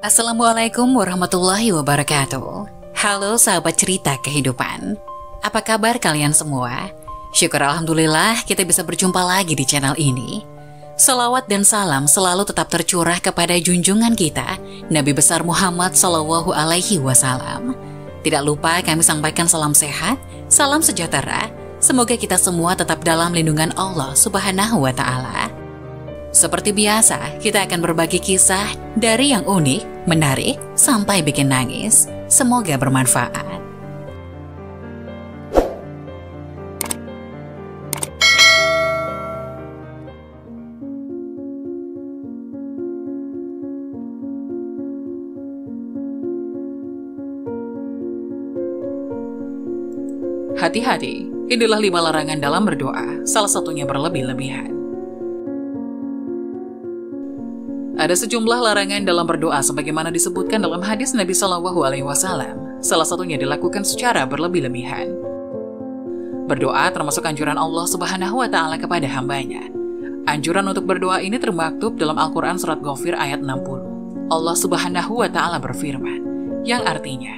Assalamualaikum warahmatullahi wabarakatuh. Halo sahabat cerita kehidupan. Apa kabar kalian semua? Syukur alhamdulillah kita bisa berjumpa lagi di channel ini. Salawat dan salam selalu tetap tercurah kepada junjungan kita, Nabi besar Muhammad SAW. Tidak lupa kami sampaikan salam sehat, salam sejahtera. Semoga kita semua tetap dalam lindungan Allah Subhanahu wa Ta'ala. Seperti biasa, kita akan berbagi kisah dari yang unik, menarik, sampai bikin nangis. Semoga bermanfaat. Hati-hati, inilah 5 larangan dalam berdoa, salah satunya berlebih-lebihan. Ada sejumlah larangan dalam berdoa sebagaimana disebutkan dalam hadis Nabi SAW. Salah satunya dilakukan secara berlebih-lebihan. Berdoa termasuk anjuran Allah Subhanahu wa Ta'ala kepada hambanya. Anjuran untuk berdoa ini termaktub dalam Al-Quran Surat Ghafir ayat 60. Allah Subhanahu wa Ta'ala berfirman, yang artinya,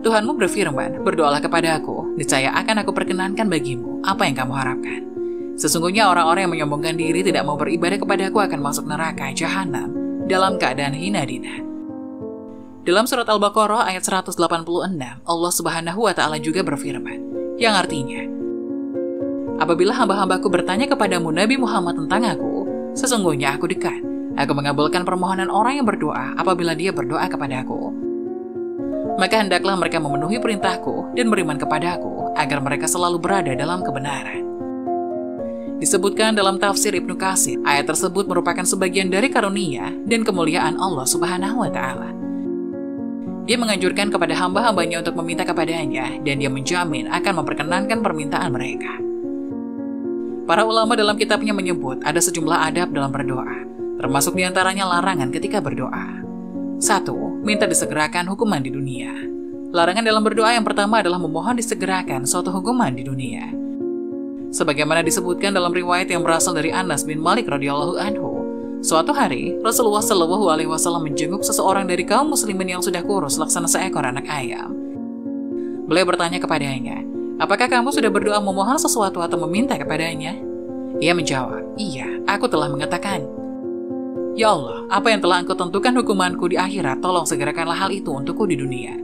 Tuhanmu berfirman, berdoalah kepada aku, niscaya akan aku perkenankan bagimu apa yang kamu harapkan. Sesungguhnya orang-orang yang menyombongkan diri tidak mau beribadah kepadaku akan masuk neraka jahanam dalam keadaan hina dina. Dalam surat Al-Baqarah ayat 186, Allah Subhanahu wa Ta'ala juga berfirman, yang artinya, apabila hamba-hambaku bertanya kepadamu Nabi Muhammad tentang aku, sesungguhnya aku dekat. Aku mengabulkan permohonan orang yang berdoa apabila dia berdoa kepadaku. Maka hendaklah mereka memenuhi perintahku dan beriman kepadaku agar mereka selalu berada dalam kebenaran. Disebutkan dalam tafsir Ibnu Katsir, ayat tersebut merupakan sebagian dari karunia dan kemuliaan Allah Subhanahu wa Ta'ala. Dia menganjurkan kepada hamba-hambanya untuk meminta kepadanya, dan dia menjamin akan memperkenankan permintaan mereka. Para ulama dalam kitabnya menyebut ada sejumlah adab dalam berdoa, termasuk diantaranya larangan ketika berdoa. 1. Minta disegerakan hukuman di dunia. Larangan dalam berdoa yang pertama adalah memohon disegerakan suatu hukuman di dunia. Sebagaimana disebutkan dalam riwayat yang berasal dari Anas bin Malik radhiyallahu anhu, suatu hari Rasulullah SAW menjenguk seseorang dari kaum muslimin yang sudah kurus laksana seekor anak ayam. Beliau bertanya kepadanya, apakah kamu sudah berdoa memohon sesuatu atau meminta kepadanya? Ia menjawab, iya, aku telah mengatakan. Ya Allah, apa yang telah Engkau tentukan hukumanku di akhirat, tolong segerakanlah hal itu untukku di dunia.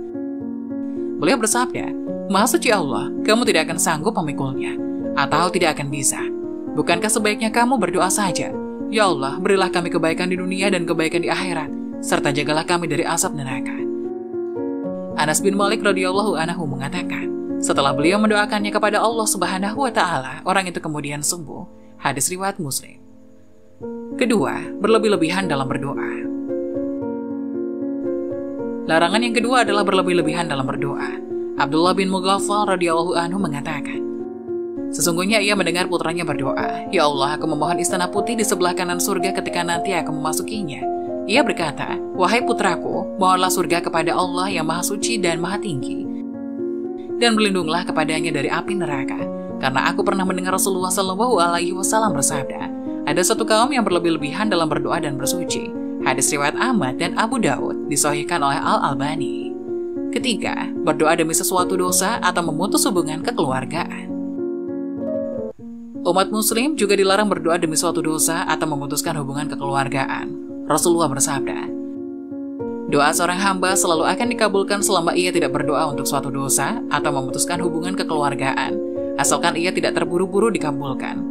Beliau bersabda, Maha suci Allah, kamu tidak akan sanggup memikulnya, atau tidak akan bisa. Bukankah sebaiknya kamu berdoa saja? Ya Allah, berilah kami kebaikan di dunia dan kebaikan di akhirat, serta jagalah kami dari azab neraka. Anas bin Malik radhiyallahu anhu mengatakan, setelah beliau mendoakannya kepada Allah Subhanahu wa Ta'ala, orang itu kemudian sembuh. Hadis riwayat Muslim. Kedua, berlebih-lebihan dalam berdoa. Larangan yang kedua adalah berlebih-lebihan dalam berdoa. Abdullah bin Mughaffal radhiyallahu anhu mengatakan, sesungguhnya ia mendengar putranya berdoa, Ya Allah, aku memohon istana putih di sebelah kanan surga ketika nanti aku memasukinya. Ia berkata, wahai putraku, mohonlah surga kepada Allah yang maha suci dan maha tinggi. Dan berlindunglah kepadanya dari api neraka. Karena aku pernah mendengar Rasulullah SAW bersabda, ada satu kaum yang berlebih-lebihan dalam berdoa dan bersuci. Hadis riwayat Ahmad dan Abu Daud disahihkan oleh Al-Albani. Ketiga, berdoa demi sesuatu dosa atau memutus hubungan kekeluargaan. Umat muslim juga dilarang berdoa demi suatu dosa atau memutuskan hubungan kekeluargaan. Rasulullah bersabda, doa seorang hamba selalu akan dikabulkan selama ia tidak berdoa untuk suatu dosa atau memutuskan hubungan kekeluargaan, asalkan ia tidak terburu-buru dikabulkan.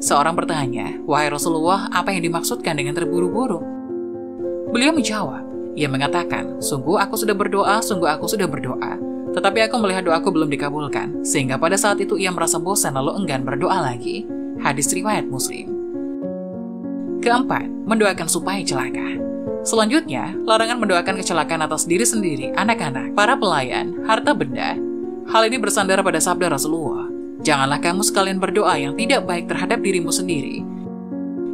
Seorang bertanya, wahai Rasulullah, apa yang dimaksudkan dengan terburu-buru? Beliau menjawab, ia mengatakan, sungguh aku sudah berdoa, tetapi aku melihat doaku belum dikabulkan, sehingga pada saat itu ia merasa bosan lalu enggan berdoa lagi. Hadis riwayat Muslim. Keempat, mendoakan supaya celaka. Selanjutnya, larangan mendoakan kecelakaan atas diri sendiri, anak-anak, para pelayan, harta benda. Hal ini bersandar pada sabda Rasulullah, janganlah kamu sekalian berdoa yang tidak baik terhadap dirimu sendiri.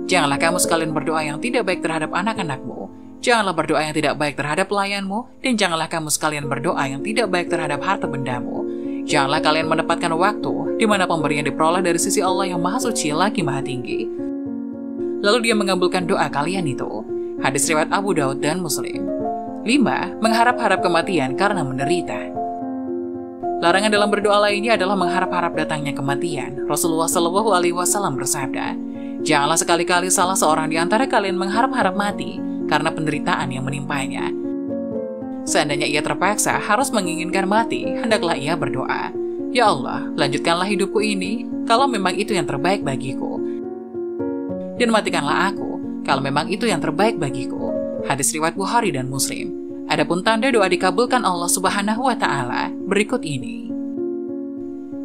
Janganlah kamu sekalian berdoa yang tidak baik terhadap anak-anakmu. Janganlah berdoa yang tidak baik terhadap pelayanmu, dan janganlah kamu sekalian berdoa yang tidak baik terhadap harta bendamu. Janganlah kalian menempatkan waktu di mana pemberian diperoleh dari sisi Allah yang Maha Suci lagi Maha Tinggi. Lalu dia mengabulkan doa kalian itu. Hadis riwayat Abu Daud dan Muslim. 5. Mengharap-harap kematian karena menderita. Larangan dalam berdoa lainnya adalah mengharap-harap datangnya kematian. Rasulullah SAW bersabda, "Janganlah sekali-kali salah seorang di antara kalian mengharap-harap mati karena penderitaan yang menimpanya. Seandainya ia terpaksa harus menginginkan mati, hendaklah ia berdoa, 'Ya Allah, lanjutkanlah hidupku ini kalau memang itu yang terbaik bagiku. Dan matikanlah aku kalau memang itu yang terbaik bagiku.'" Hadis riwayat Bukhari dan Muslim. Adapun tanda doa dikabulkan Allah Subhanahu wa Ta'ala berikut ini.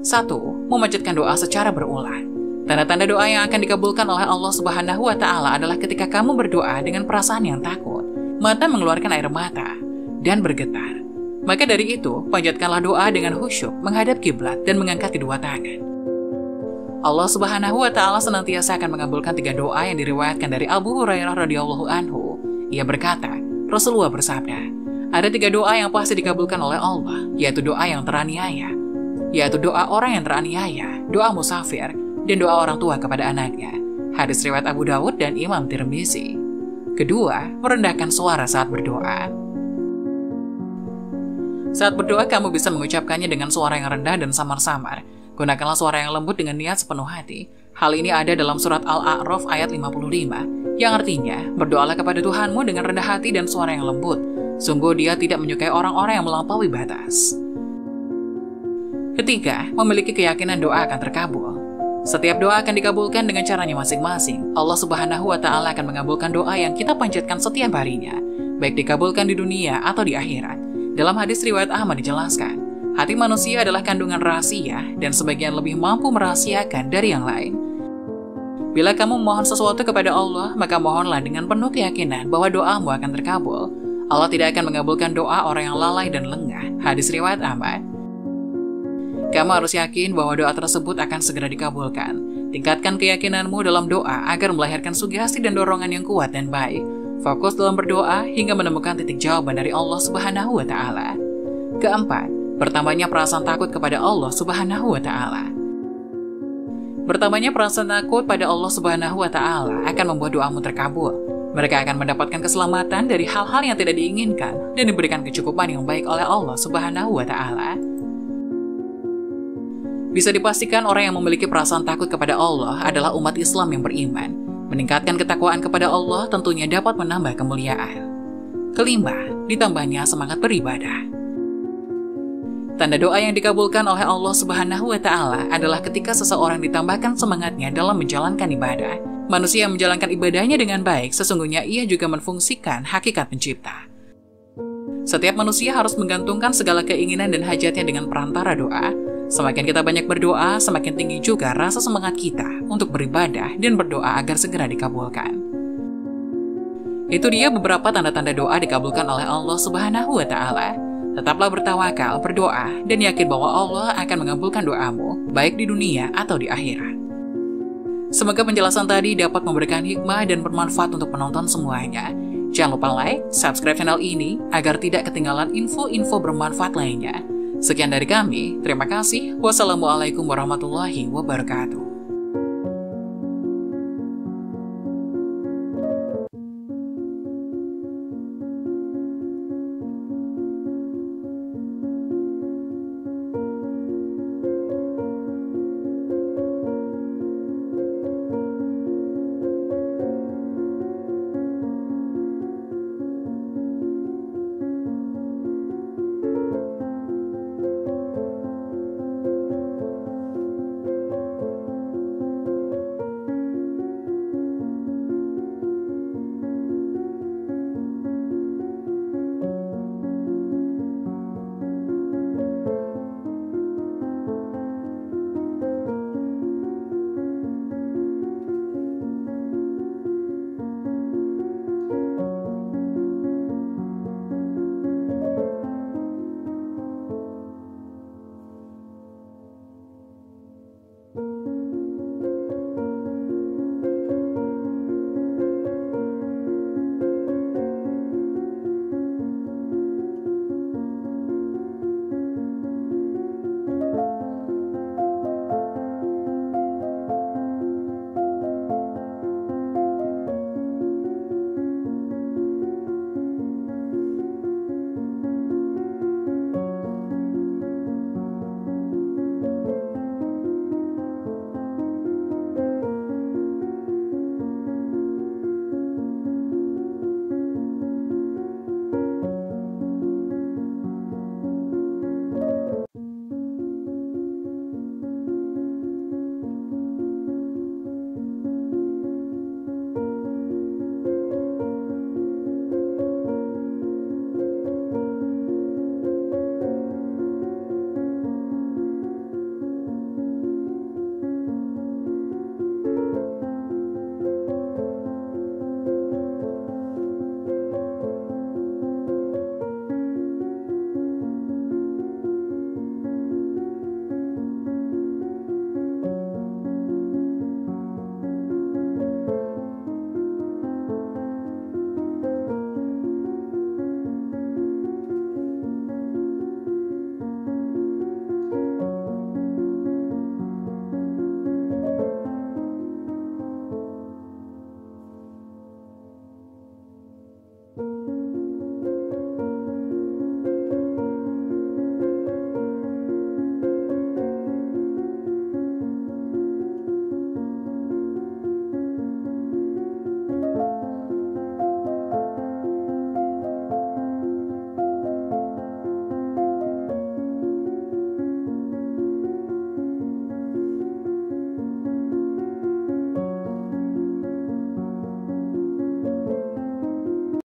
1. Memanjatkan doa secara berulang. Tanda-tanda doa yang akan dikabulkan oleh Allah Subhanahu wa Ta'ala adalah ketika kamu berdoa dengan perasaan yang takut, mata mengeluarkan air mata, dan bergetar. Maka dari itu, panjatkanlah doa dengan khusyuk, menghadap kiblat dan mengangkat kedua tangan. Allah Subhanahu wa Ta'ala senantiasa akan mengabulkan 3 doa yang diriwayatkan dari Abu Hurairah radhiyallahu anhu. Ia berkata, Rasulullah bersabda, ada 3 doa yang pasti dikabulkan oleh Allah, yaitu doa yang teraniaya, yaitu doa orang yang teraniaya, doa musafir, dan doa orang tua kepada anaknya. Hadis riwayat Abu Dawud dan Imam Tirmizi. Kedua, merendahkan suara saat berdoa. Saat berdoa, kamu bisa mengucapkannya dengan suara yang rendah dan samar-samar. Gunakanlah suara yang lembut dengan niat sepenuh hati. Hal ini ada dalam surat Al-A'raf ayat 55, yang artinya, berdoalah kepada Tuhanmu dengan rendah hati dan suara yang lembut. Sungguh dia tidak menyukai orang-orang yang melampaui batas. Ketiga, memiliki keyakinan doa akan terkabul. Setiap doa akan dikabulkan dengan caranya masing-masing. Allah Subhanahu wa Ta'ala akan mengabulkan doa yang kita panjatkan setiap harinya, baik dikabulkan di dunia atau di akhirat. Dalam hadis riwayat Ahmad dijelaskan, hati manusia adalah kandungan rahasia dan sebagian lebih mampu merahasiakan dari yang lain. Bila kamu memohon sesuatu kepada Allah, maka mohonlah dengan penuh keyakinan bahwa doamu akan terkabul. Allah tidak akan mengabulkan doa orang yang lalai dan lengah. Hadis riwayat Ahmad. Kamu harus yakin bahwa doa tersebut akan segera dikabulkan. Tingkatkan keyakinanmu dalam doa agar melahirkan sugesti dan dorongan yang kuat dan baik. Fokus dalam berdoa hingga menemukan titik jawaban dari Allah Subhanahu wa Ta'ala. Keempat, bertambahnya perasaan takut kepada Allah Subhanahu wa Ta'ala. Bertambahnya perasaan takut pada Allah Subhanahu wa Ta'ala akan membuat doamu terkabul. Mereka akan mendapatkan keselamatan dari hal-hal yang tidak diinginkan dan diberikan kecukupan yang baik oleh Allah Subhanahu wa Ta'ala. Bisa dipastikan orang yang memiliki perasaan takut kepada Allah adalah umat Islam yang beriman. Meningkatkan ketakwaan kepada Allah tentunya dapat menambah kemuliaan. Kelima, ditambahnya semangat beribadah. Tanda doa yang dikabulkan oleh Allah Subhanahu wa Ta'ala adalah ketika seseorang ditambahkan semangatnya dalam menjalankan ibadah. Manusia yang menjalankan ibadahnya dengan baik, sesungguhnya ia juga menfungsikan hakikat pencipta. Setiap manusia harus menggantungkan segala keinginan dan hajatnya dengan perantara doa. Semakin kita banyak berdoa, semakin tinggi juga rasa semangat kita untuk beribadah dan berdoa agar segera dikabulkan. Itu dia beberapa tanda-tanda doa dikabulkan oleh Allah Subhanahu wa Ta'ala. Tetaplah bertawakal, berdoa, dan yakin bahwa Allah akan mengabulkan doamu, baik di dunia atau di akhirat. Semoga penjelasan tadi dapat memberikan hikmah dan bermanfaat untuk penonton semuanya. Jangan lupa like, subscribe channel ini, agar tidak ketinggalan info-info bermanfaat lainnya. Sekian dari kami, terima kasih. Wassalamualaikum warahmatullahi wabarakatuh.